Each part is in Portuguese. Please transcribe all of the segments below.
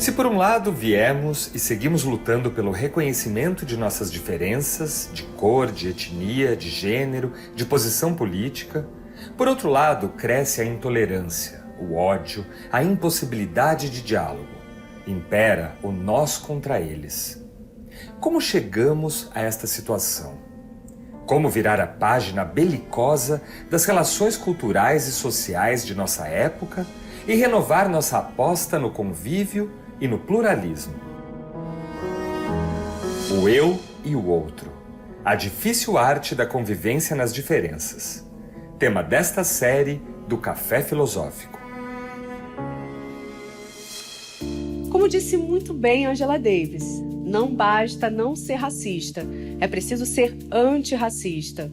Se por um lado viemos e seguimos lutando pelo reconhecimento de nossas diferenças, de cor, de etnia, de gênero, de posição política, por outro lado cresce a intolerância, o ódio, a impossibilidade de diálogo. Impera o nós contra eles. Como chegamos a esta situação? Como virar a página belicosa das relações culturais e sociais de nossa época e renovar nossa aposta no convívio e no pluralismo? O eu e o outro. A difícil arte da convivência nas diferenças. Tema desta série do Café Filosófico. Como disse muito bem Angela Davis, não basta não ser racista, é preciso ser antirracista.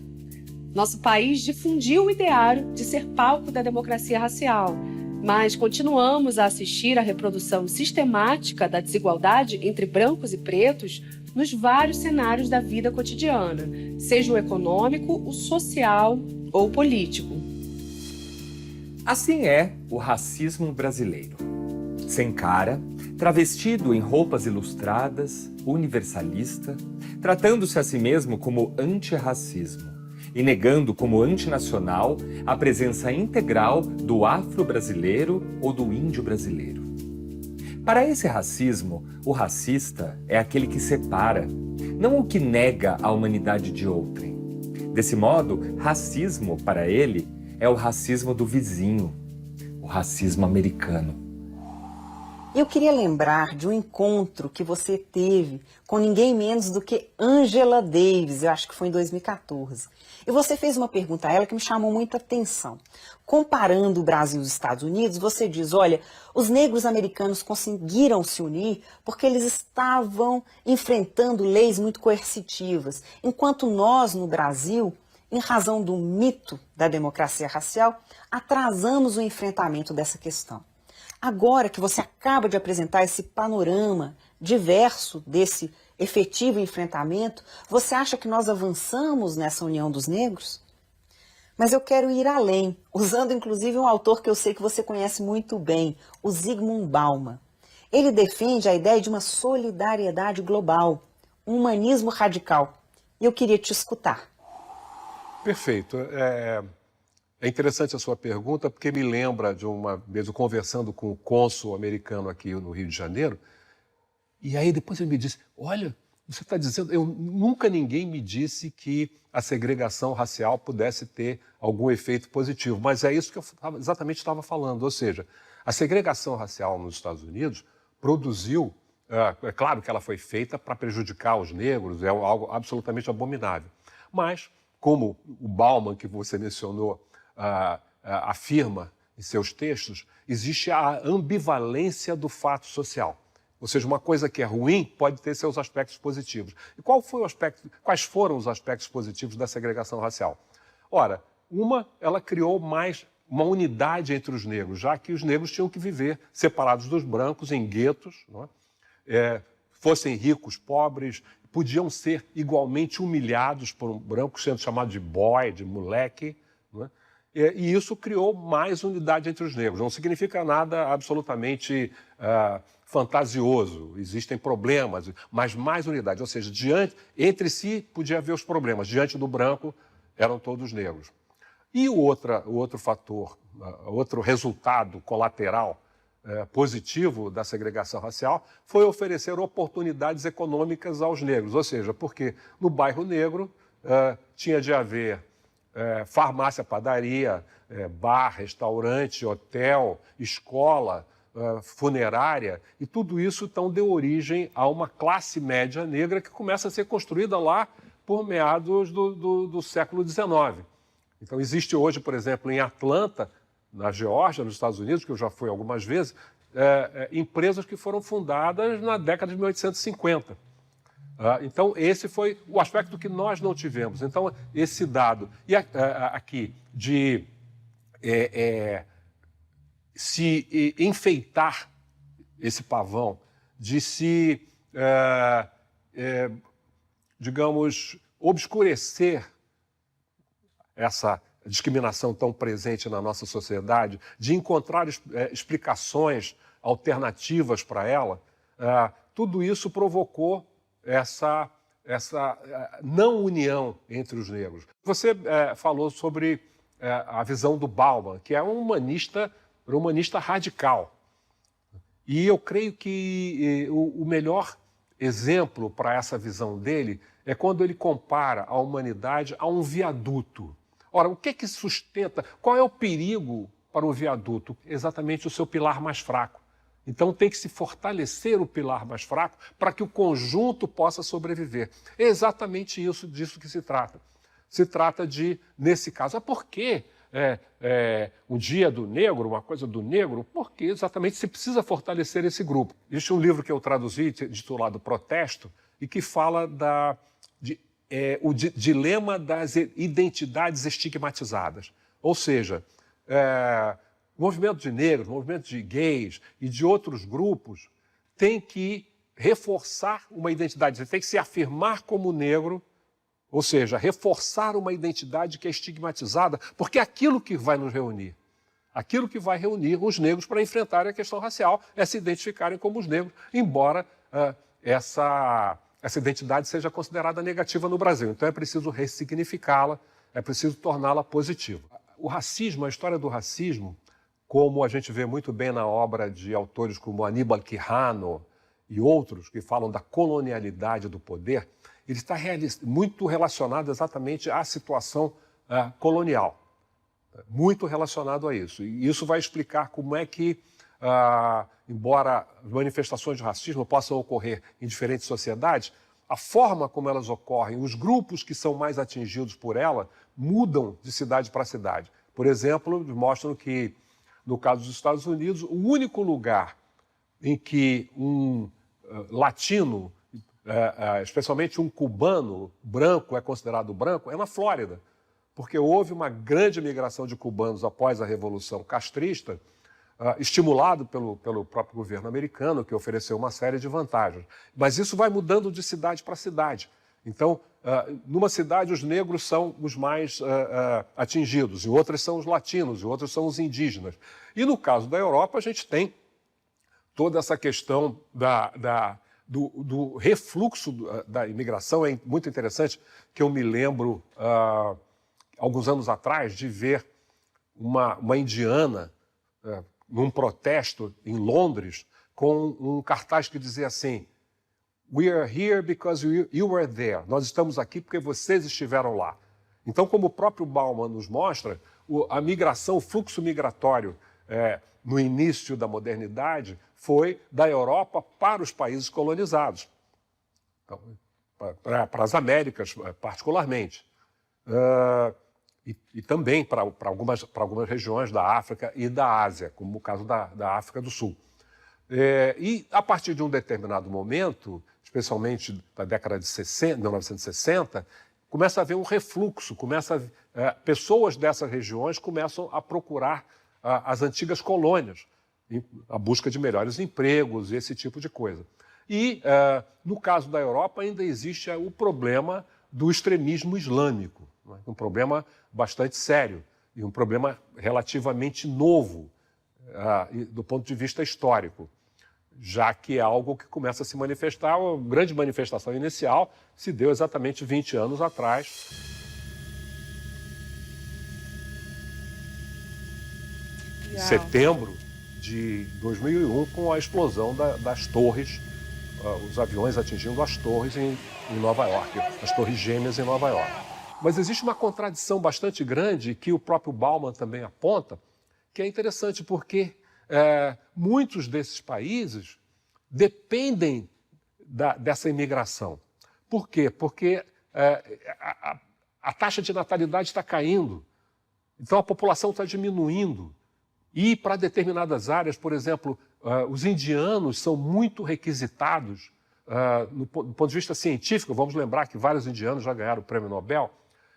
Nosso país difundiu o ideário de ser palco da democracia racial, mas continuamos a assistir à reprodução sistemática da desigualdade entre brancos e pretos nos vários cenários da vida cotidiana, seja o econômico, o social ou o político. Assim é o racismo brasileiro. Sem cara, travestido em roupas ilustradas, universalista, tratando-se a si mesmo como antirracismo e negando como antinacional a presença integral do afro-brasileiro ou do índio brasileiro. Para esse racismo, o racista é aquele que separa, não o que nega a humanidade de outrem. Desse modo, racismo, para ele, é o racismo do vizinho, o racismo americano. Eu queria lembrar de um encontro que você teve com ninguém menos do que Angela Davis, eu acho que foi em 2014. E você fez uma pergunta a ela que me chamou muita atenção. Comparando o Brasil e os Estados Unidos, você diz, olha, os negros americanos conseguiram se unir porque eles estavam enfrentando leis muito coercitivas, enquanto nós, no Brasil, em razão do mito da democracia racial, atrasamos o enfrentamento dessa questão. Agora que você acaba de apresentar esse panorama diverso desse efetivo enfrentamento, você acha que nós avançamos nessa união dos negros? Mas eu quero ir além, usando inclusive um autor que eu sei que você conhece muito bem, o Zygmunt Bauman. Ele defende a ideia de uma solidariedade global, um humanismo radical. E eu queria te escutar. Perfeito. É interessante a sua pergunta, porque me lembra de uma vez eu conversando com o cônsul americano aqui no Rio de Janeiro, e aí depois ele me disse, olha, você está dizendo, nunca ninguém me disse que a segregação racial pudesse ter algum efeito positivo, mas é isso que eu exatamente estava falando, ou seja, a segregação racial nos Estados Unidos produziu, é claro que ela foi feita para prejudicar os negros, é algo absolutamente abominável, mas como o Bauman, que você mencionou, afirma em seus textos, existe a ambivalência do fato social. Ou seja, uma coisa que é ruim pode ter seus aspectos positivos. E quais foram os aspectos positivos da segregação racial? Ora, ela criou mais uma unidade entre os negros, já que os negros tinham que viver separados dos brancos em guetos, não é? Fossem ricos, pobres, podiam ser igualmente humilhados por um branco, sendo chamado de boy, de moleque, não é? E isso criou mais unidade entre os negros. Não significa nada absolutamente fantasioso. Existem problemas, mas mais unidade. Ou seja, entre si podia haver os problemas. Diante do branco eram todos negros. E o outro fator, outro resultado colateral positivo da segregação racial foi oferecer oportunidades econômicas aos negros. Ou seja, porque no bairro negro tinha de haver farmácia, padaria, bar, restaurante, hotel, escola, funerária, e tudo isso então deu origem a uma classe média negra que começa a ser construída lá por meados do século XIX. Então existe hoje, por exemplo, em Atlanta, na Geórgia, nos Estados Unidos, que eu já fui algumas vezes, empresas que foram fundadas na década de 1850. Então, esse foi o aspecto que nós não tivemos. Então, esse dado e aqui de se enfeitar esse pavão, de se, digamos, obscurecer essa discriminação tão presente na nossa sociedade, de encontrar explicações alternativas para ela, tudo isso provocou essa não união entre os negros. Você falou sobre a visão do Bauman, que é um humanista radical. E eu creio que o melhor exemplo para essa visão dele é quando ele compara a humanidade a um viaduto. Ora, o que sustenta, qual é o perigo para o viaduto? Exatamente o seu pilar mais fraco. Então tem que se fortalecer o pilar mais fraco para que o conjunto possa sobreviver. É exatamente disso que se trata. Se trata de, nesse caso, por que um dia do negro, uma coisa do negro? Porque exatamente se precisa fortalecer esse grupo. Existe um livro que eu traduzi, intitulado Protesto, e que fala o dilema das identidades estigmatizadas. Ou seja, o movimento de negros, o movimento de gays e de outros grupos tem que reforçar uma identidade, tem que se afirmar como negro, ou seja, reforçar uma identidade que é estigmatizada, porque é aquilo que vai nos reunir. Aquilo que vai reunir os negros para enfrentarem a questão racial é se identificarem como os negros, embora essa identidade seja considerada negativa no Brasil. Então é preciso ressignificá-la, é preciso torná-la positiva. O racismo, a história do racismo, como a gente vê muito bem na obra de autores como Aníbal Quijano e outros que falam da colonialidade do poder, ele está muito relacionado exatamente à situação colonial. Muito relacionado a isso. E isso vai explicar como é que, embora manifestações de racismo possam ocorrer em diferentes sociedades, a forma como elas ocorrem, os grupos que são mais atingidos por ela, mudam de cidade para cidade. Por exemplo, mostram que, no caso dos Estados Unidos, o único lugar em que um latino, especialmente um cubano branco, é considerado branco, é na Flórida, porque houve uma grande migração de cubanos após a Revolução Castrista, estimulado pelo próprio governo americano, que ofereceu uma série de vantagens. Mas isso vai mudando de cidade para cidade. Então, numa cidade, os negros são os mais atingidos, em outras são os latinos, em outras são os indígenas. E no caso da Europa, a gente tem toda essa questão do refluxo da imigração. É muito interessante que eu me lembro, alguns anos atrás, de ver uma indiana num protesto em Londres com um cartaz que dizia assim: "We are here because you were there." Nós estamos aqui porque vocês estiveram lá. Então, como o próprio Bauman nos mostra, a migração, o fluxo migratório no início da modernidade foi da Europa para os países colonizados, então, para as Américas particularmente, e também para algumas regiões da África e da Ásia, como o caso da África do Sul. E a partir de um determinado momento, especialmente da década de 1960, começa a haver um refluxo, pessoas dessas regiões começam a procurar as antigas colônias, a busca de melhores empregos e esse tipo de coisa. E, no caso da Europa, ainda existe o problema do extremismo islâmico, né? Um problema bastante sério e um problema relativamente novo do ponto de vista histórico, já que é algo que começa a se manifestar. A grande manifestação inicial se deu exatamente 20 anos atrás. Em setembro de 2001, com a explosão das torres, os aviões atingindo as torres em Nova York, as torres gêmeas em Nova York. Mas existe uma contradição bastante grande que o próprio Bauman também aponta, que é interessante porque muitos desses países dependem dessa imigração. Por quê? Porque a taxa de natalidade está caindo, então a população está diminuindo. E para determinadas áreas, por exemplo, os indianos são muito requisitados do ponto de vista científico. Vamos lembrar que vários indianos já ganharam o Prêmio Nobel.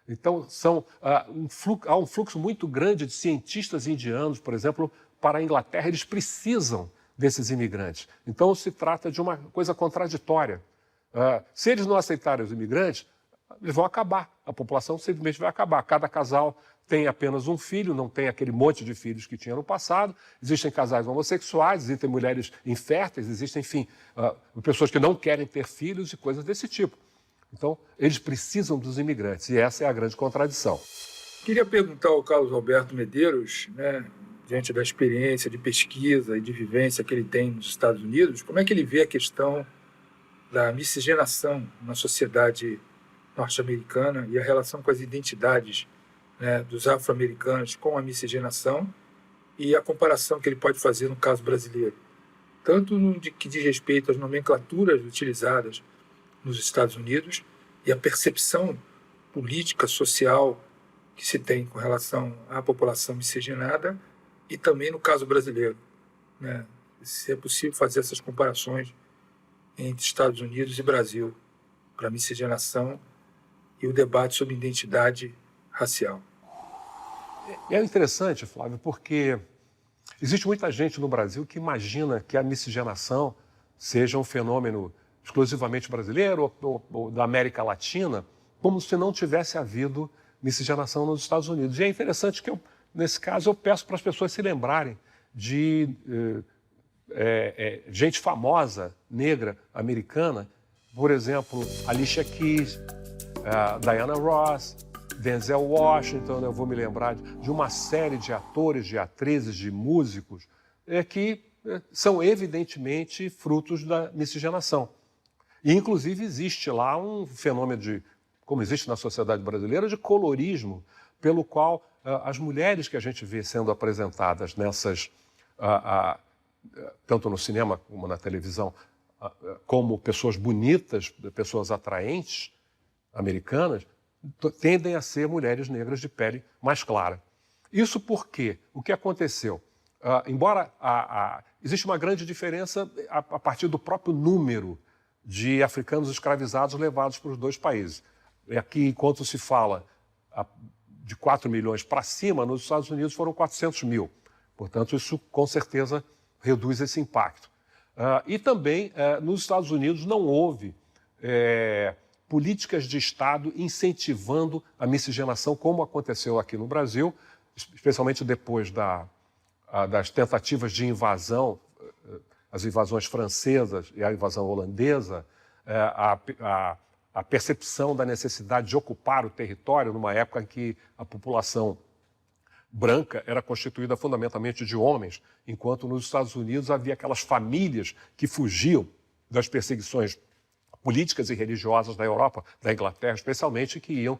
Então, há um fluxo muito grande de cientistas indianos, por exemplo, para a Inglaterra. Eles precisam desses imigrantes. Então, se trata de uma coisa contraditória. Se eles não aceitarem os imigrantes, eles vão acabar. a população simplesmente vai acabar. Cada casal tem apenas um filho, não tem aquele monte de filhos que tinha no passado. Existem casais homossexuais, existem mulheres inférteis, existem, enfim, pessoas que não querem ter filhos e coisas desse tipo. Então, eles precisam dos imigrantes, e essa é a grande contradição. Queria perguntar ao Carlos Alberto Medeiros, né, diante da experiência de pesquisa e de vivência que ele tem nos Estados Unidos, como é que ele vê a questão da miscigenação na sociedade norte-americana e a relação com as identidades, né, dos afro-americanos com a miscigenação e a comparação que ele pode fazer no caso brasileiro, tanto no que diz respeito às nomenclaturas utilizadas nos Estados Unidos e a percepção política, social que se tem com relação à população miscigenada e também no caso brasileiro, né? Se é possível fazer essas comparações entre Estados Unidos e Brasil para a miscigenação e o debate sobre identidade racial. É interessante, Flávio, porque existe muita gente no Brasil que imagina que a miscigenação seja um fenômeno exclusivamente brasileiro ou da América Latina, como se não tivesse havido miscigenação nos Estados Unidos. E é interessante que, nesse caso, eu peço para as pessoas se lembrarem de gente famosa, negra, americana, por exemplo, Alicia Keys, Diana Ross, Denzel Washington. Eu vou me lembrar de uma série de atores, de atrizes, de músicos que são evidentemente frutos da miscigenação. E, inclusive, existe lá um fenômeno como existe na sociedade brasileira, de colorismo, pelo qual as mulheres que a gente vê sendo apresentadas tanto no cinema como na televisão, como pessoas bonitas, pessoas atraentes, americanas, tendem a ser mulheres negras de pele mais clara. Isso porque o que aconteceu? Embora existe uma grande diferença a partir do próprio número de africanos escravizados levados para os dois países. Aqui, enquanto se fala de 4 milhões para cima, nos Estados Unidos foram 400 mil. Portanto, isso com certeza reduz esse impacto. E também, nos Estados Unidos, não houve políticas de Estado incentivando a miscigenação, como aconteceu aqui no Brasil, especialmente depois das tentativas de invasão, as invasões francesas e a invasão holandesa, a percepção da necessidade de ocupar o território numa época em que a população branca era constituída fundamentalmente de homens, enquanto nos Estados Unidos havia aquelas famílias que fugiam das perseguições políticas e religiosas da Europa, da Inglaterra especialmente, que iam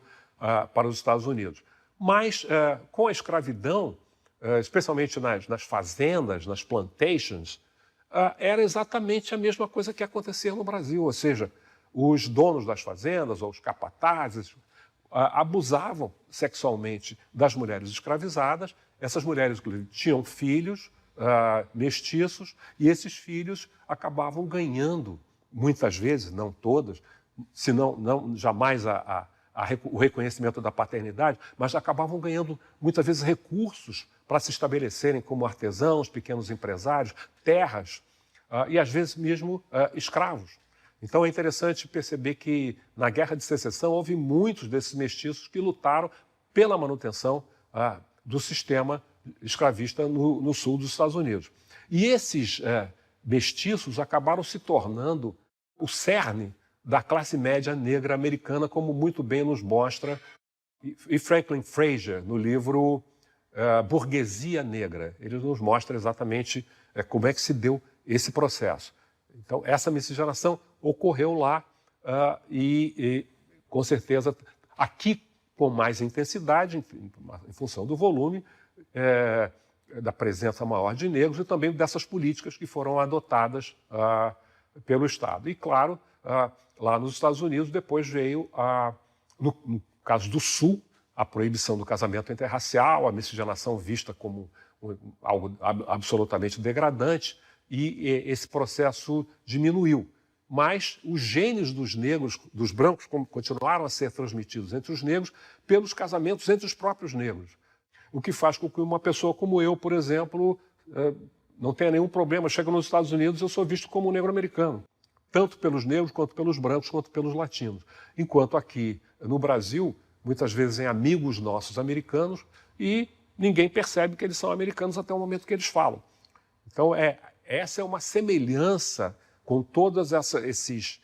para os Estados Unidos. Mas com a escravidão, especialmente nas fazendas, nas plantations, era exatamente a mesma coisa que acontecia no Brasil, ou seja, os donos das fazendas ou os capatazes abusavam sexualmente das mulheres escravizadas. Essas mulheres tinham filhos mestiços e esses filhos acabavam ganhando, muitas vezes, não todas, não jamais o reconhecimento da paternidade, mas acabavam ganhando muitas vezes recursos para se estabelecerem como artesãos, pequenos empresários, terras e às vezes mesmo escravos. Então é interessante perceber que na Guerra de Secessão houve muitos desses mestiços que lutaram pela manutenção do sistema escravista no sul dos Estados Unidos. E esses mestiços acabaram se tornando o cerne da classe média negra americana, como muito bem nos mostra e Franklin Frazier no livro Burguesia Negra. Ele nos mostra exatamente como é que se deu esse processo. Então, essa miscigenação ocorreu lá e, com certeza, aqui com mais intensidade, em função do volume, da presença maior de negros e também dessas políticas que foram adotadas pelo Estado. E, claro, lá nos Estados Unidos, depois veio, no caso do Sul, a proibição do casamento interracial, a miscigenação vista como algo absolutamente degradante, e esse processo diminuiu. Mas os genes dos negros, dos brancos, continuaram a ser transmitidos entre os negros pelos casamentos entre os próprios negros. O que faz com que uma pessoa como eu, por exemplo, não tenha nenhum problema. Chego nos Estados Unidos, eu sou visto como um negro americano, tanto pelos negros, quanto pelos brancos, quanto pelos latinos. Enquanto aqui no Brasil, muitas vezes em amigos nossos americanos, e ninguém percebe que eles são americanos até o momento que eles falam. Então, essa é uma semelhança com todas essas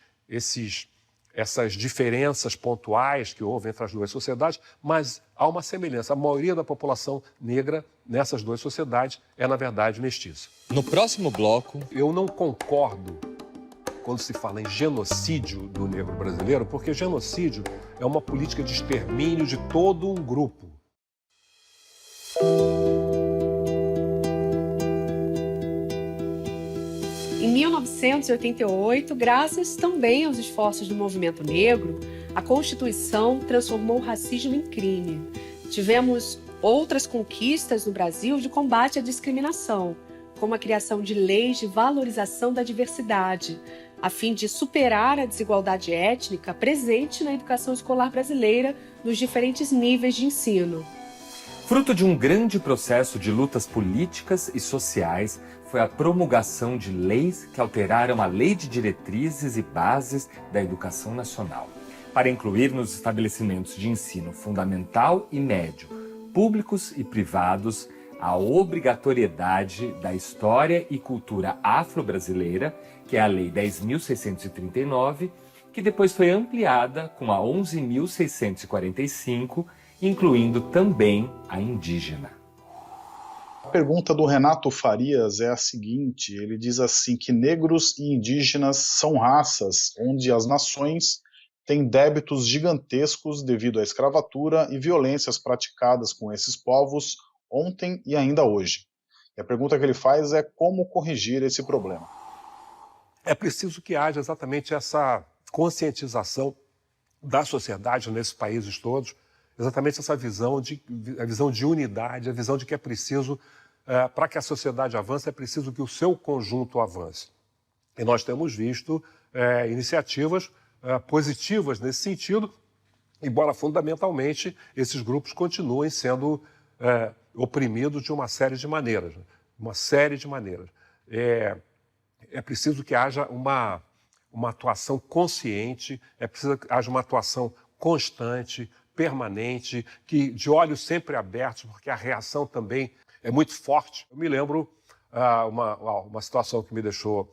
diferenças pontuais que houve entre as duas sociedades, mas há uma semelhança. A maioria da população negra nessas duas sociedades é, na verdade, mestiça. No próximo bloco, Eu não concordo quando se fala em genocídio do negro brasileiro, porque genocídio é uma política de extermínio de todo um grupo. Em 1988, graças também aos esforços do movimento negro, a Constituição transformou o racismo em crime. Tivemos outras conquistas no Brasil de combate à discriminação, como a criação de leis de valorização da diversidade, a fim de superar a desigualdade étnica presente na educação escolar brasileira nos diferentes níveis de ensino. fruto de um grande processo de lutas políticas e sociais, foi a promulgação de leis que alteraram a Lei de Diretrizes e Bases da Educação Nacional, para incluir nos estabelecimentos de ensino fundamental e médio, públicos e privados, a obrigatoriedade da história e cultura afro-brasileira, que é a Lei 10.639, que depois foi ampliada com a 11.645, incluindo também a indígena. A pergunta do Renato Farias é a seguinte, ele diz assim que negros e indígenas são raças onde as nações têm débitos gigantescos devido à escravatura e violências praticadas com esses povos ontem e ainda hoje. E a pergunta que ele faz é como corrigir esse problema. É preciso que haja exatamente essa conscientização da sociedade nesses países todos, exatamente essa visão de unidade, a visão de que é preciso, para que a sociedade avance, é preciso que o seu conjunto avance. E nós temos visto iniciativas positivas nesse sentido, embora fundamentalmente esses grupos continuem sendo oprimidos de uma série de maneiras. É preciso que haja uma atuação consciente, é preciso que haja uma atuação constante, permanente, de olhos sempre abertos, porque a reação também é muito forte. Eu me lembro uma situação que me deixou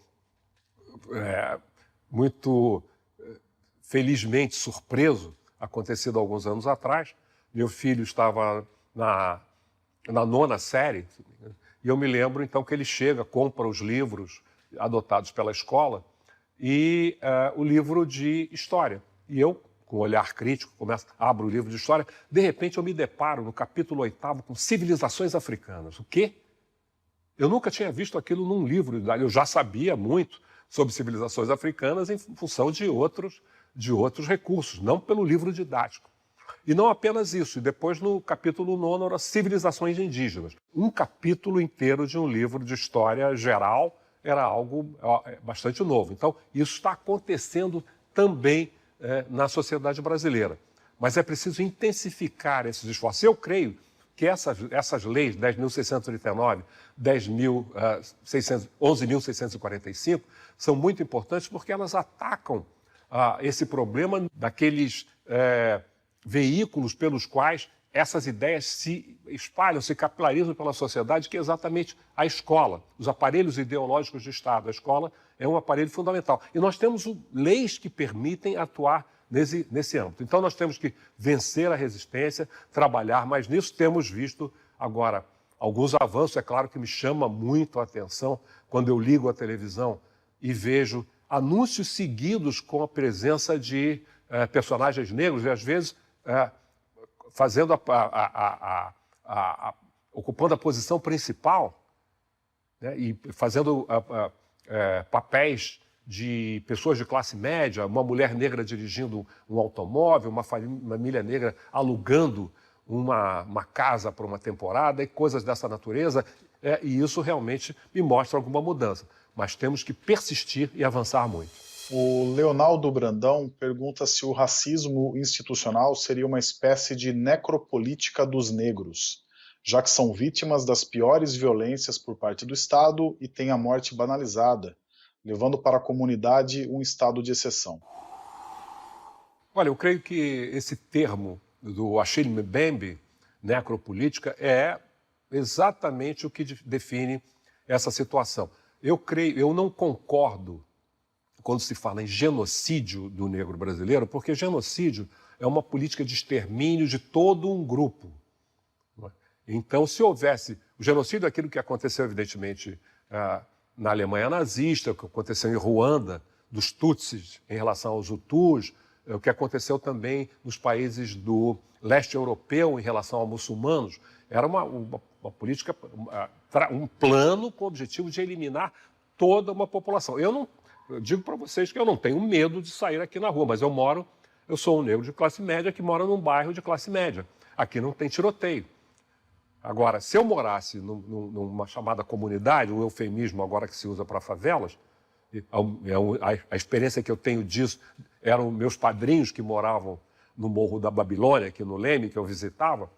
muito felizmente surpreso, acontecido há alguns anos atrás. Meu filho estava na 9ª série, e eu me lembro então que ele chega, compra os livros adotados pela escola e o livro de história. E eu, com um olhar crítico, abro o livro de história, de repente eu me deparo no capítulo 8º com civilizações africanas. O quê? Eu nunca tinha visto aquilo num livro, eu já sabia muito sobre civilizações africanas em função de outros recursos, não pelo livro didático. E não apenas isso, e depois no capítulo 9º era civilizações indígenas. Um capítulo inteiro de um livro de história geral era algo bastante novo. Então, isso está acontecendo também na sociedade brasileira. Mas é preciso intensificar esses esforços. Eu creio que essas leis, 10.639, 11.645, são muito importantes porque elas atacam esse problema daqueles veículos pelos quais essas ideias se espalham, se capilarizam pela sociedade, que é exatamente a escola, os aparelhos ideológicos de Estado. A escola é um aparelho fundamental. E nós temos leis que permitem atuar nesse âmbito. Então nós temos que vencer a resistência, trabalhar mais nisso. Temos visto agora alguns avanços. É claro que me chama muito a atenção quando eu ligo a televisão e vejo anúncios seguidos com a presença de personagens negros e às vezes fazendo ocupando a posição principal, né, e fazendo papéis de pessoas de classe média, uma mulher negra dirigindo um automóvel, uma família negra alugando uma casa para uma temporada e coisas dessa natureza, e isso realmente me mostra alguma mudança. Mas temos que persistir e avançar muito. O Leonardo Brandão pergunta se o racismo institucional seria uma espécie de necropolítica dos negros, já que são vítimas das piores violências por parte do Estado e têm a morte banalizada, levando para a comunidade um estado de exceção. Olha, eu creio que esse termo do Achille Mbembe, Necropolítica, é exatamente o que define essa situação. Eu não concordo quando se fala em genocídio do negro brasileiro, porque genocídio é uma política de extermínio de todo um grupo. Então, se houvesse... O genocídio é aquilo que aconteceu, evidentemente, na Alemanha nazista, o que aconteceu em Ruanda, dos Tutsis em relação aos Hutus, o que aconteceu também nos países do leste europeu em relação aos muçulmanos. Era uma política, um plano com o objetivo de eliminar toda uma população. Eu digo para vocês que eu não tenho medo de sair aqui na rua, mas eu sou um negro de classe média que mora num bairro de classe média. Aqui não tem tiroteio. Agora, se eu morasse numa chamada comunidade, um eufemismo agora que se usa para favelas, a experiência que eu tenho disso eram meus padrinhos que moravam no Morro da Babilônia, aqui no Leme, que eu visitava.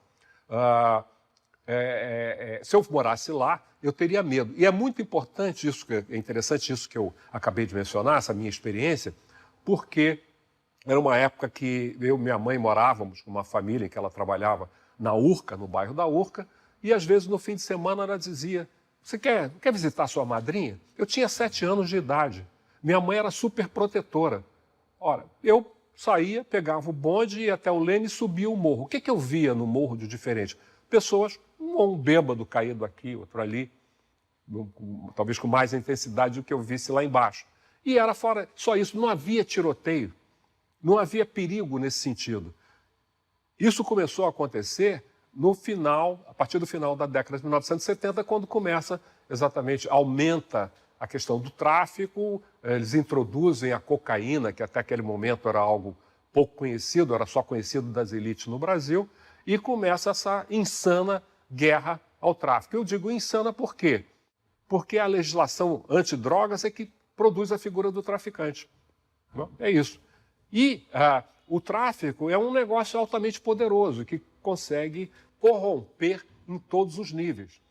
Se eu morasse lá, eu teria medo. E é muito importante isso, é interessante isso que eu acabei de mencionar, essa minha experiência, porque era uma época que eu e minha mãe morávamos com uma família em que ela trabalhava na Urca, no bairro da Urca, e às vezes no fim de semana ela dizia: você quer visitar sua madrinha? Eu tinha 7 anos de idade. Minha mãe era super protetora. Ora, eu saía, pegava o bonde, ia até o Leme e subia o morro. O que eu via no morro de diferente? Pessoas, um bêbado caído aqui, outro ali, talvez com mais intensidade do que eu visse lá embaixo. E era fora só isso, não havia tiroteio, não havia perigo nesse sentido. Isso começou a acontecer a partir do final da década de 1970, quando aumenta a questão do tráfico, eles introduzem a cocaína, que até aquele momento era algo pouco conhecido, era só conhecido das elites no Brasil, e começa essa insana guerra ao tráfico. Eu digo insana por quê? Porque a legislação antidrogas é que produz a figura do traficante. É isso. E o tráfico é um negócio altamente poderoso, que consegue corromper em todos os níveis.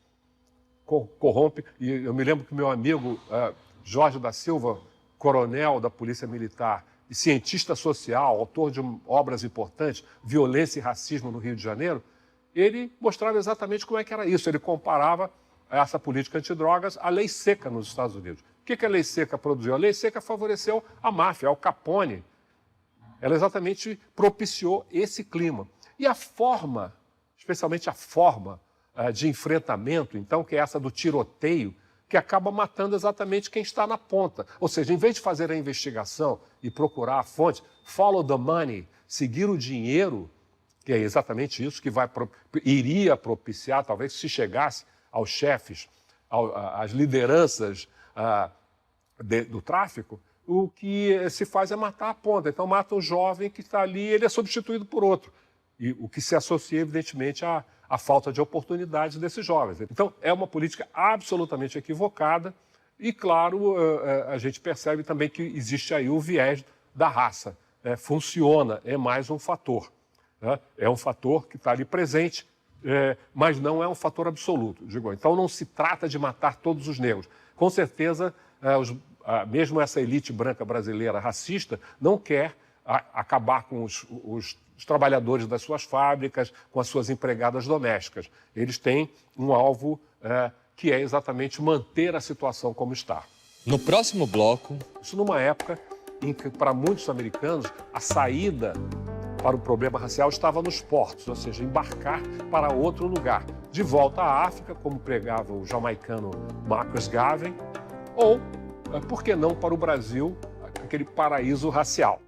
Corrompe, e eu me lembro que meu amigo Jorge da Silva, coronel da Polícia Militar e cientista social, autor de obras importantes, Violência e Racismo no Rio de Janeiro, ele mostrava exatamente como é que era isso. Ele comparava essa política antidrogas à lei seca nos Estados Unidos. O que a lei seca produziu? A lei seca favoreceu a máfia, Al Capone. Ela exatamente propiciou esse clima. E a forma, especialmente a forma de enfrentamento, então, que é essa do tiroteio, que acaba matando exatamente quem está na ponta. Ou seja, em vez de fazer a investigação e procurar a fonte, follow the money, seguir o dinheiro, que é exatamente isso que iria propiciar, talvez, se chegasse aos chefes, às lideranças do tráfico, o que se faz é matar a ponta. Então, mata o jovem que está ali, ele é substituído por outro. E o que se associa, evidentemente, à falta de oportunidades desses jovens. Então, é uma política absolutamente equivocada e, claro, a gente percebe também que existe aí o viés da raça. Funciona, é mais um fator. É um fator que está ali presente, mas não é um fator absoluto. Então, não se trata de matar todos os negros. Com certeza, mesmo essa elite branca brasileira racista não quer acabar com os trabalhadores das suas fábricas, com as suas empregadas domésticas. Eles têm um alvo que é exatamente manter a situação como está. No próximo bloco... Isso numa época em que, para muitos americanos, a saída para o problema racial estava nos portos, ou seja, embarcar para outro lugar. De volta à África, como pregava o jamaicano Marcus Garvey, ou, por que não, para o Brasil, aquele paraíso racial.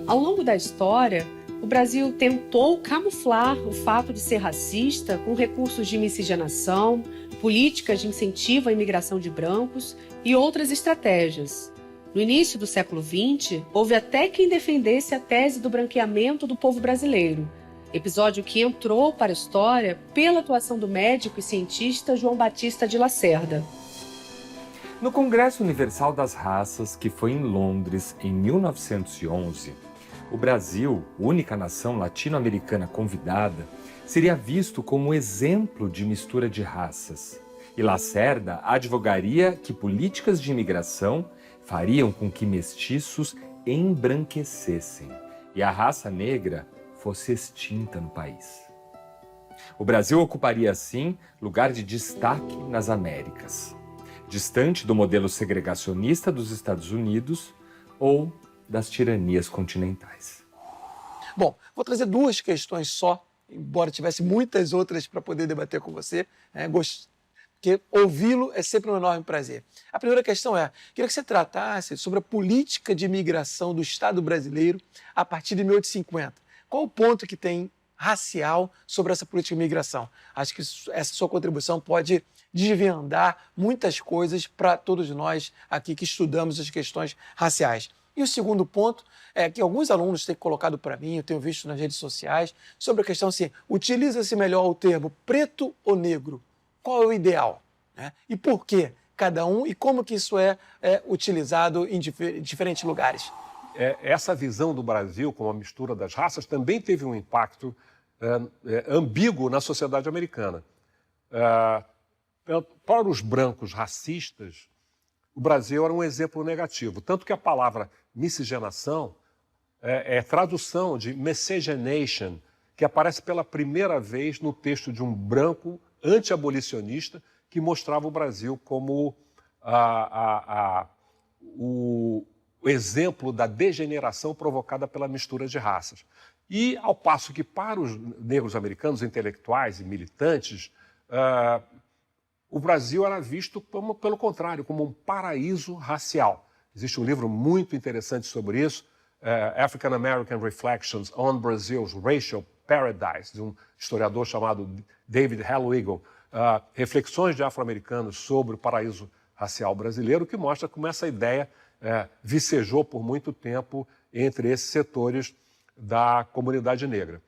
Ao longo da história, o Brasil tentou camuflar o fato de ser racista com recursos de miscigenação, políticas de incentivo à imigração de brancos e outras estratégias. No início do século XX, houve até quem defendesse a tese do branqueamento do povo brasileiro, episódio que entrou para a história pela atuação do médico e cientista João Batista de Lacerda. No Congresso Universal das Raças, que foi em Londres em 1911, o Brasil, única nação latino-americana convidada, seria visto como exemplo de mistura de raças. E Lacerda advogaria que políticas de imigração fariam com que mestiços embranquecessem e a raça negra fosse extinta no país. O Brasil ocuparia, assim, lugar de destaque nas Américas, distante do modelo segregacionista dos Estados Unidos ou das tiranias continentais. Bom, vou trazer duas questões só, embora tivesse muitas outras para poder debater com você, porque ouvi-lo é sempre um enorme prazer. A primeira questão queria que você tratasse sobre a política de imigração do Estado brasileiro a partir de 1850. Qual o ponto que tem racial sobre essa política de imigração? Acho que essa sua contribuição pode desvendar muitas coisas para todos nós aqui que estudamos as questões raciais. E o segundo ponto é que alguns alunos têm colocado para mim, eu tenho visto nas redes sociais, sobre a questão assim, utiliza-se melhor o termo preto ou negro? Qual é o ideal? E por que cada um e como que isso é utilizado em diferentes lugares? Essa visão do Brasil como a mistura das raças também teve um impacto ambíguo na sociedade americana. Para os brancos racistas, o Brasil era um exemplo negativo, tanto que a palavra miscigenação é tradução de miscegenation, que aparece pela primeira vez no texto de um branco anti-abolicionista que mostrava o Brasil como o exemplo da degeneração provocada pela mistura de raças. E, ao passo que para os negros americanos, intelectuais e militantes, o Brasil era visto, pelo contrário, como um paraíso racial. Existe um livro muito interessante sobre isso, African American Reflections on Brazil's Racial Paradise, de um historiador chamado David Hallowegal, Reflexões de Afro-Americanos sobre o Paraíso Racial Brasileiro, que mostra como essa ideia vicejou por muito tempo entre esses setores da comunidade negra.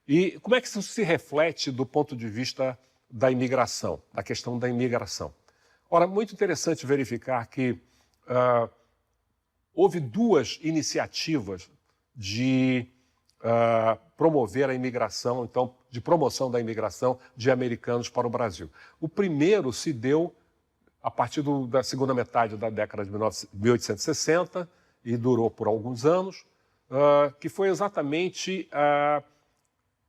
E como é que isso se reflete do ponto de vista da imigração, da questão da imigração? Ora, muito interessante verificar que houve duas iniciativas de promover a imigração, então, de promoção da imigração de americanos para o Brasil. O primeiro se deu a partir da segunda metade da década de 1860 e durou por alguns anos, que foi exatamente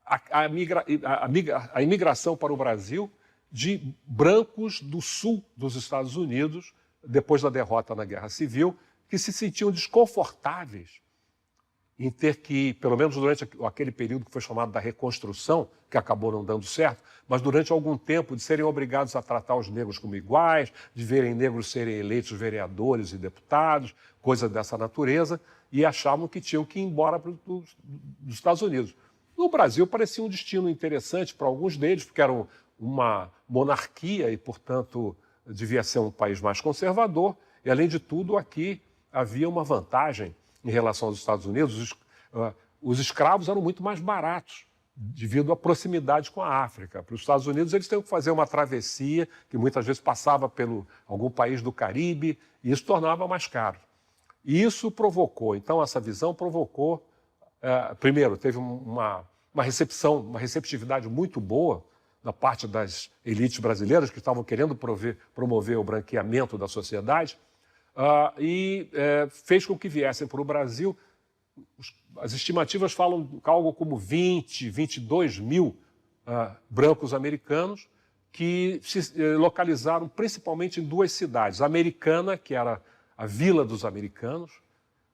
a imigração para o Brasil de brancos do sul dos Estados Unidos, depois da derrota na Guerra Civil, que se sentiam desconfortáveis em ter que, pelo menos durante aquele período que foi chamado da reconstrução, que acabou não dando certo, mas durante algum tempo de serem obrigados a tratar os negros como iguais, de verem negros serem eleitos vereadores e deputados, coisas dessa natureza, e achavam que tinham que ir embora dos Estados Unidos. No Brasil parecia um destino interessante para alguns deles, porque era uma monarquia e, portanto, devia ser um país mais conservador, e, além de tudo, aqui havia uma vantagem em relação aos Estados Unidos. Os escravos eram muito mais baratos, devido à proximidade com a África. Para os Estados Unidos, eles tinham que fazer uma travessia, que muitas vezes passava por algum país do Caribe, e isso tornava mais caro. E isso provocou, então, essa visão provocou, primeiro, teve uma receptividade muito boa da parte das elites brasileiras que estavam querendo promover o branqueamento da sociedade, e fez com que viessem para o Brasil, as estimativas falam de algo como 20, 22 mil brancos americanos que se localizaram principalmente em duas cidades, Americana, que era a Vila dos Americanos,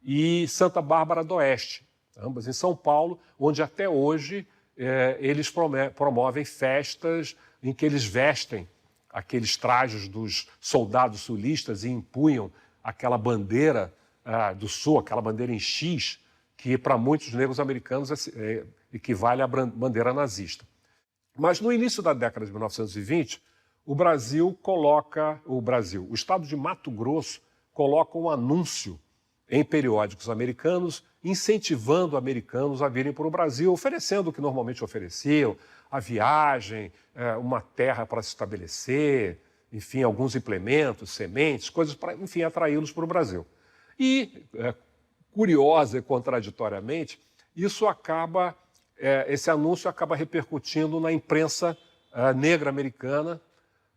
e Santa Bárbara do Oeste, ambas em São Paulo, onde até hoje eles promovem festas em que eles vestem aqueles trajes dos soldados sulistas e empunham aquela bandeira do Sul, aquela bandeira em X, que para muitos negros americanos equivale à bandeira nazista. Mas no início da década de 1920, o estado de Mato Grosso coloca um anúncio em periódicos americanos, incentivando americanos a virem para o Brasil, oferecendo o que normalmente ofereciam, a viagem, uma terra para se estabelecer, enfim, alguns implementos, sementes, coisas para, enfim, atraí-los para o Brasil. E, curiosa e contraditoriamente, esse anúncio acaba repercutindo na imprensa negra americana,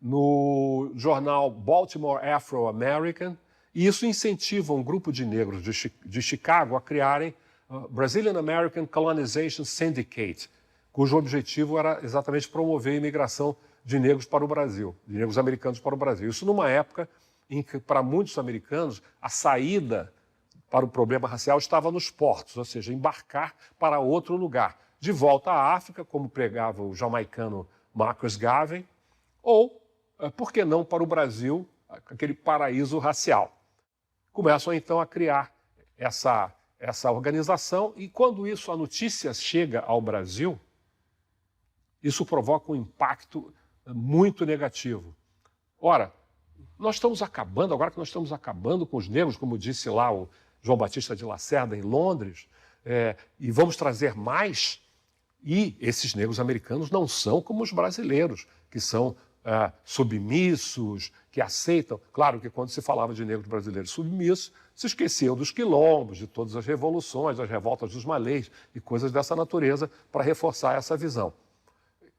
no jornal Baltimore Afro-American, e isso incentiva um grupo de negros de Chicago a criarem Brazilian American Colonization Syndicate, cujo objetivo era exatamente promover a imigração de negros para o Brasil, de negros americanos para o Brasil. Isso numa época em que, para muitos americanos, a saída para o problema racial estava nos portos, ou seja, embarcar para outro lugar, de volta à África, como pregava o jamaicano Marcus Garvey, ou, por que não, para o Brasil, aquele paraíso racial. Começam, então, a criar essa organização, e quando a notícia chega ao Brasil, isso provoca um impacto muito negativo. Ora, nós estamos acabando, agora que nós estamos acabando com os negros, como disse lá o João Batista de Lacerda em Londres, e vamos trazer mais, e esses negros americanos não são como os brasileiros, que são submissos, que aceitam. Claro que quando se falava de negros brasileiros submissos, se esqueciam dos quilombos, de todas as revoluções, das revoltas dos malês e coisas dessa natureza para reforçar essa visão.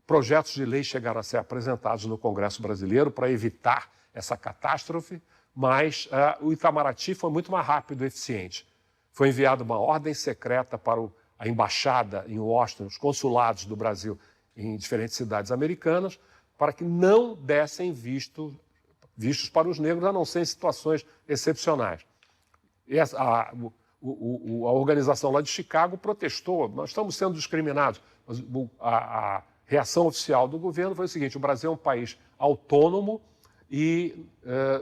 Projetos de lei chegaram a ser apresentados no Congresso brasileiro para evitar essa catástrofe, mas o Itamaraty foi muito mais rápido e eficiente. Foi enviada uma ordem secreta para a embaixada em Washington, os consulados do Brasil em diferentes cidades americanas, para que não dessem vistos para os negros, a não ser em situações excepcionais. A organização lá de Chicago protestou, nós estamos sendo discriminados. A reação oficial do governo foi o seguinte: o Brasil é um país autônomo e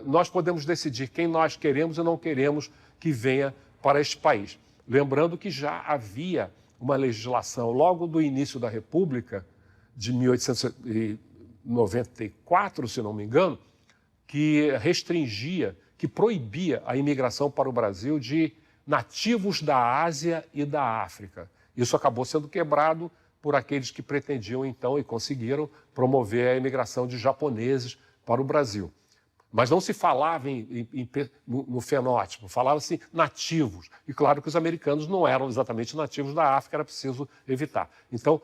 nós podemos decidir quem nós queremos e não queremos que venha para este país. Lembrando que já havia uma legislação logo do início da República, de 1894, se não me engano, que restringia, que proibia a imigração para o Brasil de nativos da Ásia e da África. Isso acabou sendo quebrado por aqueles que pretendiam, então, e conseguiram promover a imigração de japoneses para o Brasil. Mas não se falava no fenótipo, falava-se nativos. E claro que os americanos não eram exatamente nativos da África, era preciso evitar. Então,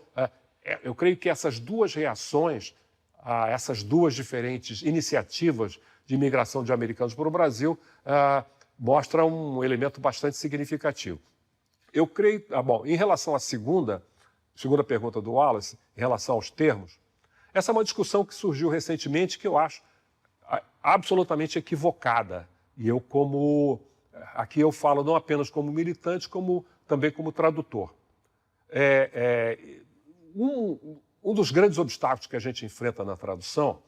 eu creio que essas duas reações, essas duas diferentes iniciativas de imigração de americanos para o Brasil, mostram um elemento bastante significativo. Eu creio, bom, em relação à segunda pergunta do Wallace, em relação aos termos, essa é uma discussão que surgiu recentemente que eu acho absolutamente equivocada. E aqui eu falo não apenas como militante, como também como tradutor. Um dos grandes obstáculos que a gente enfrenta na tradução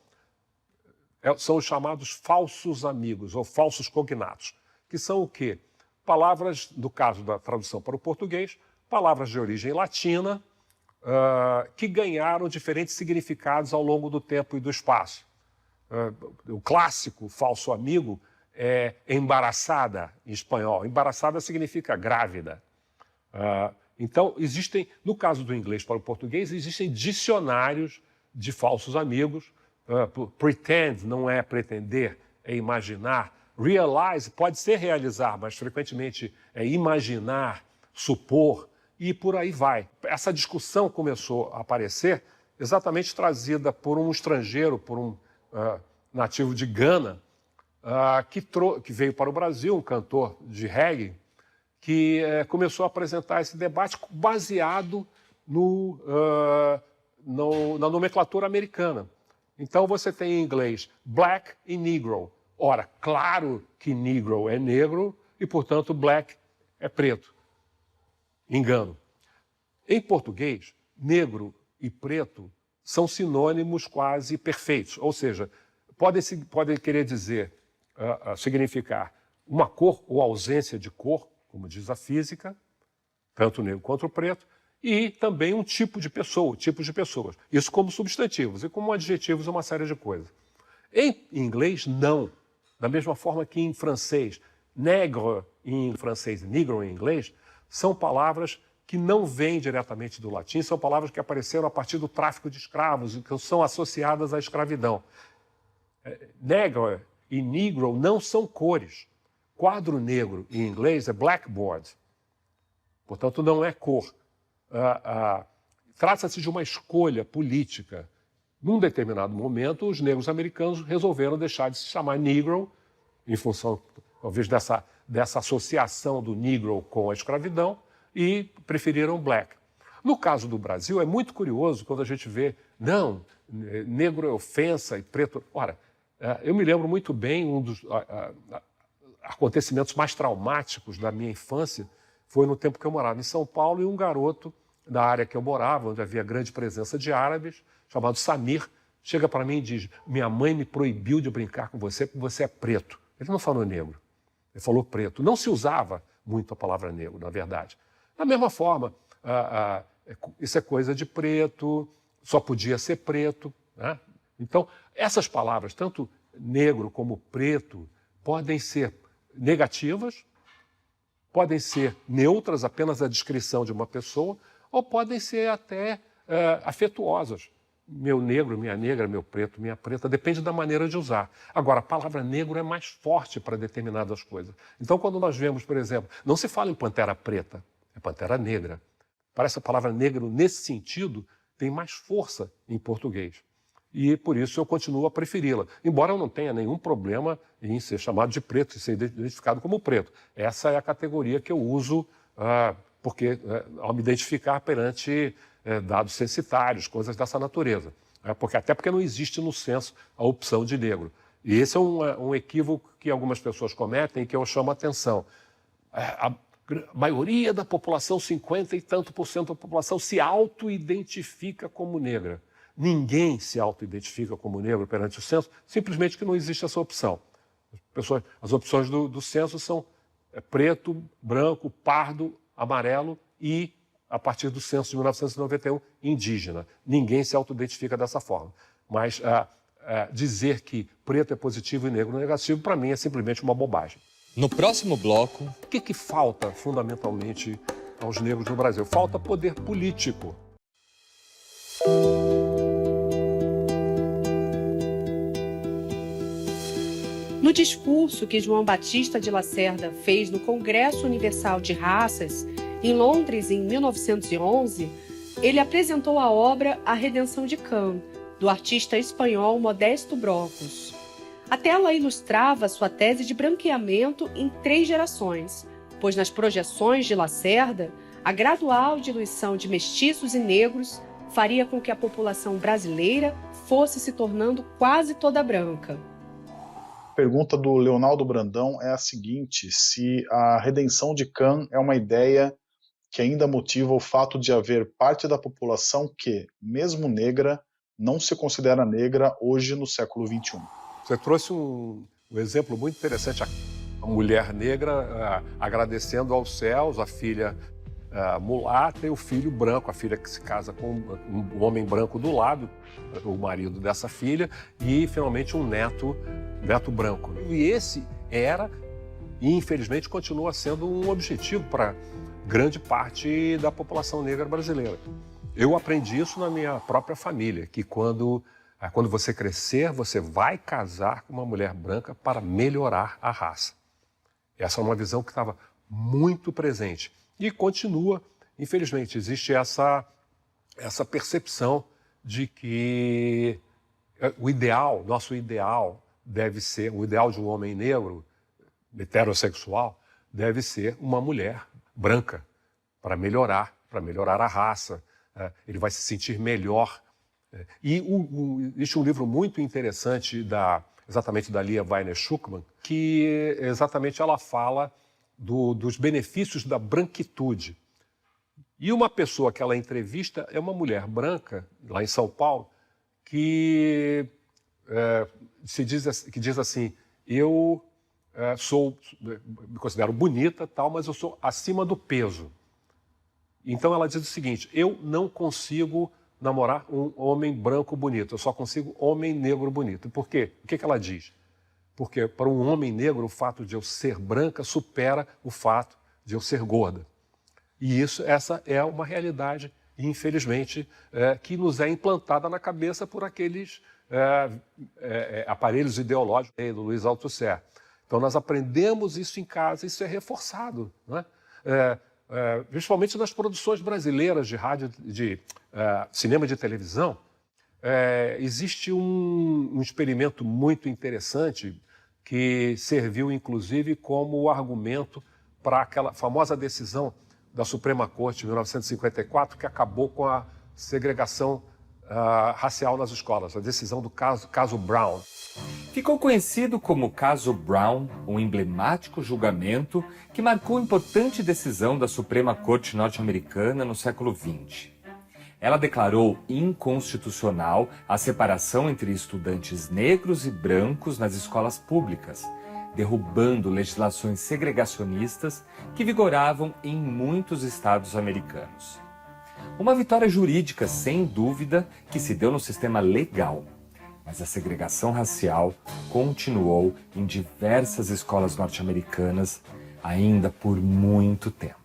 são os chamados falsos amigos, ou falsos cognatos, que são o quê? Palavras, no caso da tradução para o português, palavras de origem latina, que ganharam diferentes significados ao longo do tempo e do espaço. O clássico falso amigo é embaraçada, em espanhol. Embaraçada significa grávida. Então, no caso do inglês para o português, existem dicionários de falsos amigos. Pretend não é pretender, é imaginar. Realize pode ser realizar, mas frequentemente é imaginar, supor, e por aí vai. Essa discussão começou a aparecer exatamente trazida por um estrangeiro, por um nativo de Gana, que veio para o Brasil, um cantor de reggae, que começou a apresentar esse debate baseado na nomenclatura americana. Então você tem em inglês black e negro. Ora, claro que negro é negro e, portanto, black é preto. Engano. Em português, negro e preto são sinônimos quase perfeitos, ou seja, podem querer dizer, significar uma cor ou ausência de cor, como diz a física, tanto o negro quanto o preto, e também um tipo de pessoa, tipos de pessoas. Isso como substantivos e como adjetivos uma série de coisas. Em inglês, não. Da mesma forma que em francês, nègre em francês e negro em inglês, são palavras que não vêm diretamente do latim, são palavras que apareceram a partir do tráfico de escravos e que são associadas à escravidão. Negro e negro não são cores. Quadro negro em inglês é blackboard. Portanto, não é cor. Trata-se de uma escolha política Num determinado momento, os negros americanos resolveram deixar de se chamar Negro, em função, talvez, dessa associação do Negro com a escravidão, e preferiram Black. No caso do Brasil, é muito curioso quando a gente vê, não, negro é ofensa e preto... Ora, eu me lembro muito bem, um dos acontecimentos mais traumáticos da minha infância foi no tempo que eu morava em São Paulo, e um garoto da área que eu morava, onde havia grande presença de árabes, chamado Samir, chega para mim e diz: minha mãe me proibiu de brincar com você porque você é preto. Ele não falou negro, ele falou preto. Não se usava muito a palavra negro, na verdade. Da mesma forma, isso é coisa de preto, só podia ser preto, né? Então, essas palavras, tanto negro como preto, podem ser negativas, podem ser neutras, apenas a descrição de uma pessoa, ou podem ser até afetuosas. Meu negro, minha negra, meu preto, minha preta, depende da maneira de usar. Agora, a palavra negro é mais forte para determinadas coisas. Então, quando nós vemos, por exemplo, não se fala em pantera preta, é pantera negra. Parece a palavra negro, nesse sentido, tem mais força em português. E por isso eu continuo a preferi-la. Embora eu não tenha nenhum problema em ser chamado de preto e ser identificado como preto. Essa é a categoria que eu uso porque ao me identificar perante dados censitários, coisas dessa natureza. Até porque não existe no censo a opção de negro. E esse é um equívoco que algumas pessoas cometem e que eu chamo a atenção. A maioria da população, 50 e tanto por cento da população, se auto-identifica como negra. Ninguém se auto-identifica como negro perante o censo, simplesmente que não existe essa opção. As opções do censo são preto, branco, pardo, amarelo e, a partir do censo de 1991, indígena. Ninguém se auto-identifica dessa forma. Mas dizer que preto é positivo e negro é negativo, para mim, é simplesmente uma bobagem. No próximo bloco... O que falta, fundamentalmente, aos negros no Brasil? Falta poder político. No discurso que João Batista de Lacerda fez no Congresso Universal de Raças, em Londres, em 1911, ele apresentou a obra A Redenção de Can, do artista espanhol Modesto Brocos. A tela ilustrava sua tese de branqueamento em 3 gerações, pois nas projeções de Lacerda, a gradual diluição de mestiços e negros faria com que a população brasileira fosse se tornando quase toda branca. A pergunta do Leonardo Brandão é a seguinte: se a redenção de Can é uma ideia que ainda motiva o fato de haver parte da população que, mesmo negra, não se considera negra hoje no século XXI. Você trouxe um exemplo muito interessante, a mulher negra agradecendo aos céus, a filha mulata e o filho branco, a filha que se casa com um homem branco do lado, o marido dessa filha, e finalmente um neto branco. E esse era, e infelizmente continua sendo, um objetivo para grande parte da população negra brasileira. Eu aprendi isso na minha própria família, que quando você crescer, você vai casar com uma mulher branca para melhorar a raça. Essa é uma visão que estava muito presente. E continua, infelizmente, existe essa percepção de que nosso ideal deve ser, o ideal de um homem negro, heterossexual, deve ser uma mulher branca, para melhorar a raça. Ele vai se sentir melhor. E existe um livro muito interessante, exatamente da Lia Weiner Schuckmann, que exatamente ela fala dos benefícios da branquitude. E uma pessoa que ela entrevista é uma mulher branca, lá em São Paulo, que diz assim: eu me considero bonita, tal, mas eu sou acima do peso. Então ela diz o seguinte: eu não consigo namorar um homem branco bonito, eu só consigo homem negro bonito. Por quê? O que ela diz? Porque para um homem negro o fato de eu ser branca supera o fato de eu ser gorda. E essa é uma realidade, infelizmente, que nos é implantada na cabeça por aqueles aparelhos ideológicos do Luiz Althusser. Então nós aprendemos isso em casa, isso é reforçado, não é? Principalmente nas produções brasileiras de rádio, de cinema e de televisão. existe um experimento muito interessante que serviu, inclusive, como argumento para aquela famosa decisão da Suprema Corte de 1954, que acabou com a segregação racial nas escolas, a decisão do caso Brown. Ficou conhecido como Caso Brown, um emblemático julgamento que marcou importante decisão da Suprema Corte norte-americana no século XX. Ela declarou inconstitucional a separação entre estudantes negros e brancos nas escolas públicas, derrubando legislações segregacionistas que vigoravam em muitos estados americanos. Uma vitória jurídica, sem dúvida, que se deu no sistema legal, mas a segregação racial continuou em diversas escolas norte-americanas ainda por muito tempo.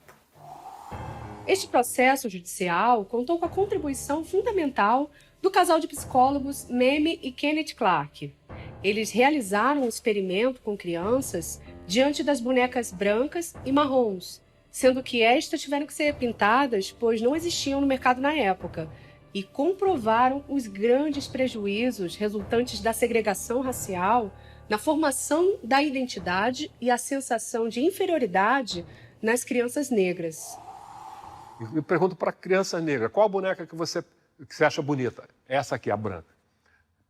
Este processo judicial contou com a contribuição fundamental do casal de psicólogos Mamie e Kenneth Clark. Eles realizaram um experimento com crianças diante das bonecas brancas e marrons, sendo que estas tiveram que ser pintadas, pois não existiam no mercado na época, e comprovaram os grandes prejuízos resultantes da segregação racial na formação da identidade e a sensação de inferioridade nas crianças negras. Eu pergunto para a criança negra, qual a boneca que você acha bonita? Essa aqui, a branca.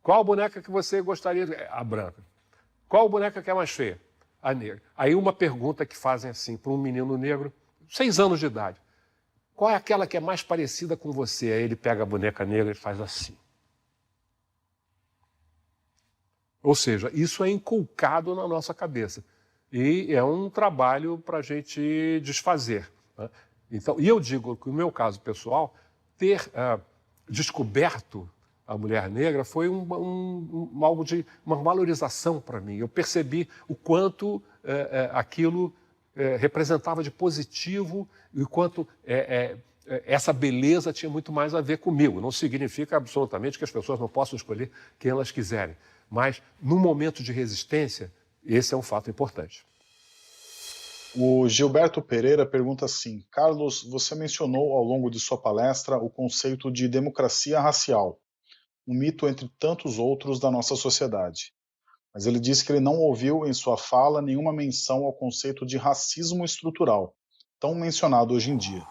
Qual a boneca que você gostaria de... A branca. Qual a boneca que é mais feia? A negra. Aí uma pergunta que fazem assim para um menino negro, 6 anos de idade. Qual é aquela que é mais parecida com você? Aí ele pega a boneca negra e faz assim. Ou seja, isso é inculcado na nossa cabeça. E é um trabalho para a gente desfazer, né? Então, e eu digo que no meu caso pessoal, ter descoberto a mulher negra foi algo de uma valorização para mim. Eu percebi o quanto aquilo representava de positivo e o quanto essa beleza tinha muito mais a ver comigo. Não significa absolutamente que as pessoas não possam escolher quem elas quiserem, mas no momento de resistência, esse é um fato importante. O Gilberto Pereira pergunta assim: Carlos, você mencionou ao longo de sua palestra o conceito de democracia racial, um mito entre tantos outros da nossa sociedade. Mas ele disse que ele não ouviu em sua fala nenhuma menção ao conceito de racismo estrutural, tão mencionado hoje em dia.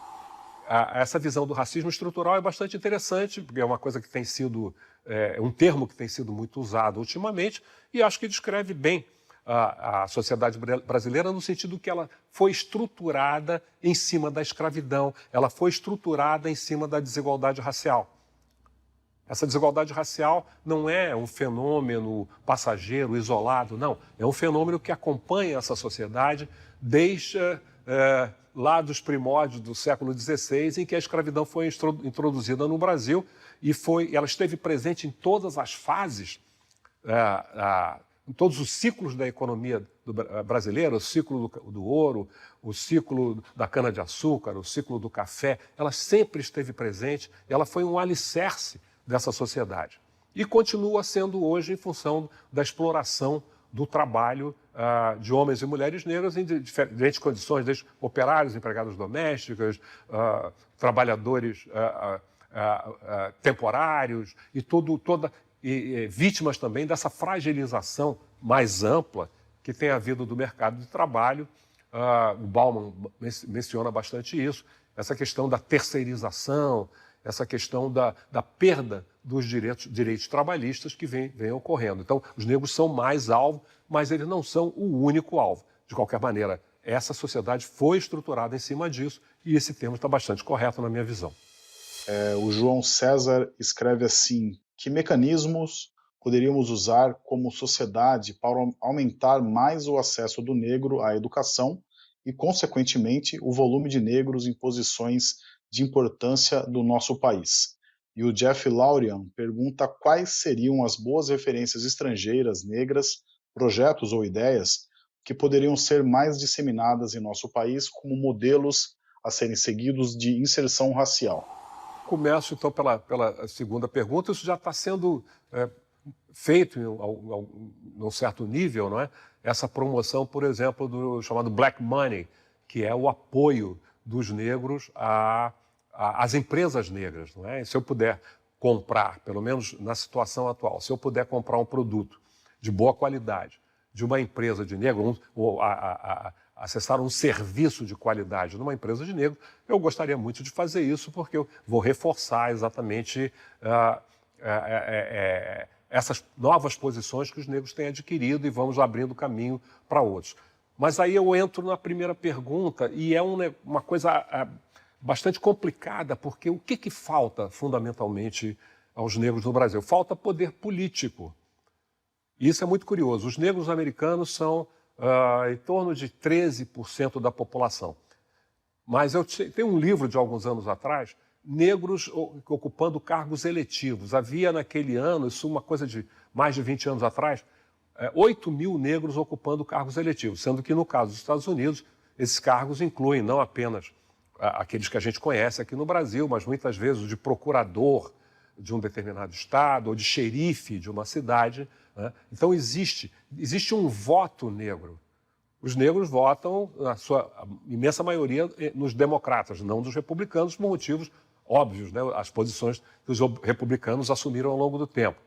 Essa visão do racismo estrutural é bastante interessante, porque é uma coisa que tem sido, um termo que tem sido muito usado ultimamente, e acho que descreve bem a sociedade brasileira no sentido que ela foi estruturada em cima da escravidão, ela foi estruturada em cima da desigualdade racial. Essa desigualdade racial não é um fenômeno passageiro, isolado, não. É um fenômeno que acompanha essa sociedade desde lá dos primórdios do século XVI, em que a escravidão foi introduzida no Brasil e ela esteve presente em todas as fases, em todos os ciclos da economia brasileira, o ciclo do ouro, o ciclo da cana-de-açúcar, o ciclo do café. Ela sempre esteve presente, ela foi um alicerce dessa sociedade. E continua sendo hoje em função da exploração do trabalho de homens e mulheres negras em diferentes condições, desde operários, empregadas domésticas, trabalhadores temporários e vítimas também dessa fragilização mais ampla que tem havido do mercado de trabalho. O Bauman menciona bastante isso, essa questão da terceirização, essa questão da perda dos direitos trabalhistas que vem ocorrendo. Então, os negros são mais alvo, mas eles não são o único alvo. De qualquer maneira, essa sociedade foi estruturada em cima disso e esse termo está bastante correto na minha visão. O João César escreve assim: que mecanismos poderíamos usar como sociedade para aumentar mais o acesso do negro à educação e, consequentemente, o volume de negros em posições de importância do nosso país? E o Jeff Laurian pergunta quais seriam as boas referências estrangeiras negras, projetos ou ideias que poderiam ser mais disseminadas em nosso país como modelos a serem seguidos de inserção racial. Começo, então, pela segunda pergunta. Isso já está sendo feito num certo nível, não é? Essa promoção, por exemplo, do chamado Black Money, que é o apoio dos negros às empresas negras, não é? E se eu puder comprar, pelo menos na situação atual, se eu puder comprar um produto de boa qualidade, de uma empresa de negro, ou acessar um serviço de qualidade numa empresa de negro, eu gostaria muito de fazer isso, porque eu vou reforçar exatamente essas novas posições que os negros têm adquirido e vamos abrindo caminho para outros. Mas aí eu entro na primeira pergunta e é uma coisa bastante complicada, porque o que falta fundamentalmente aos negros no Brasil? Falta poder político. E isso é muito curioso. Os negros americanos são em torno de 13% da população. Mas eu tenho um livro de alguns anos atrás, negros ocupando cargos eletivos. Havia naquele ano, isso uma coisa de mais de 20 anos atrás, 8 mil negros ocupando cargos eletivos, sendo que no caso dos Estados Unidos, esses cargos incluem não apenas aqueles que a gente conhece aqui no Brasil, mas muitas vezes o de procurador de um determinado estado ou de xerife de uma cidade, né? Então existe um voto negro. Os negros votam, na sua imensa maioria, nos democratas, não dos republicanos, por motivos óbvios, né? As posições que os republicanos assumiram ao longo do tempo.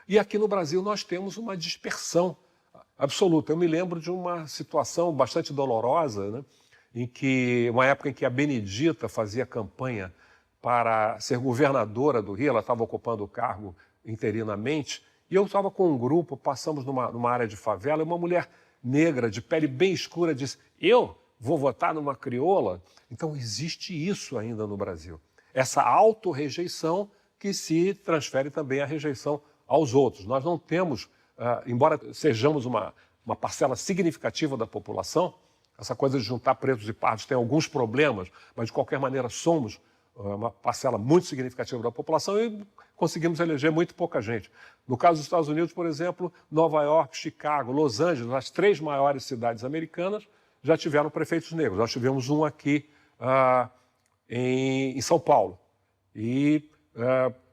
E aqui no Brasil nós temos uma dispersão absoluta. Eu me lembro de uma situação bastante dolorosa, né? Uma época em que a Benedita fazia campanha para ser governadora do Rio, ela estava ocupando o cargo interinamente, e eu estava com um grupo, passamos numa área de favela, e uma mulher negra, de pele bem escura, disse: eu vou votar numa crioula? Então existe isso ainda no Brasil. Essa autorrejeição que se transfere também à rejeição aos outros. Nós não temos, embora sejamos uma parcela significativa da população, essa coisa de juntar pretos e pardos tem alguns problemas, mas de qualquer maneira somos uma parcela muito significativa da população e conseguimos eleger muito pouca gente. No caso dos Estados Unidos, por exemplo, Nova York, Chicago, Los Angeles, as 3 maiores cidades americanas, já tiveram prefeitos negros. Nós tivemos um aqui em São Paulo. E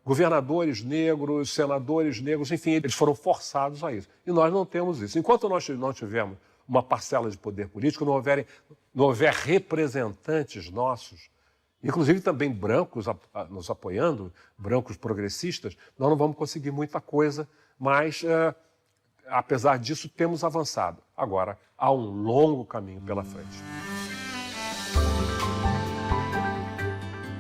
governadores negros, senadores negros, enfim, eles foram forçados a isso. E nós não temos isso. Enquanto nós não tivermos uma parcela de poder político, não houver representantes nossos, inclusive também brancos nos apoiando, brancos progressistas, nós não vamos conseguir muita coisa, mas, apesar disso, temos avançado. Agora, há um longo caminho pela frente.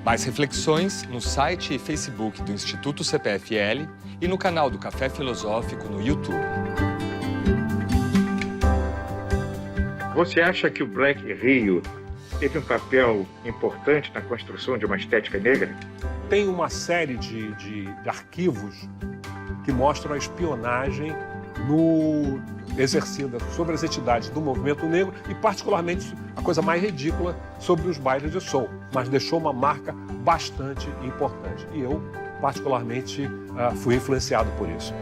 Mais reflexões no site e Facebook do Instituto CPFL e no canal do Café Filosófico no YouTube. Você acha que o Black Rio teve um papel importante na construção de uma estética negra? Tem uma série de arquivos que mostram a espionagem exercida sobre as entidades do movimento negro e, particularmente, a coisa mais ridícula sobre os bailes de soul, mas deixou uma marca bastante importante. E eu, particularmente, fui influenciado por isso.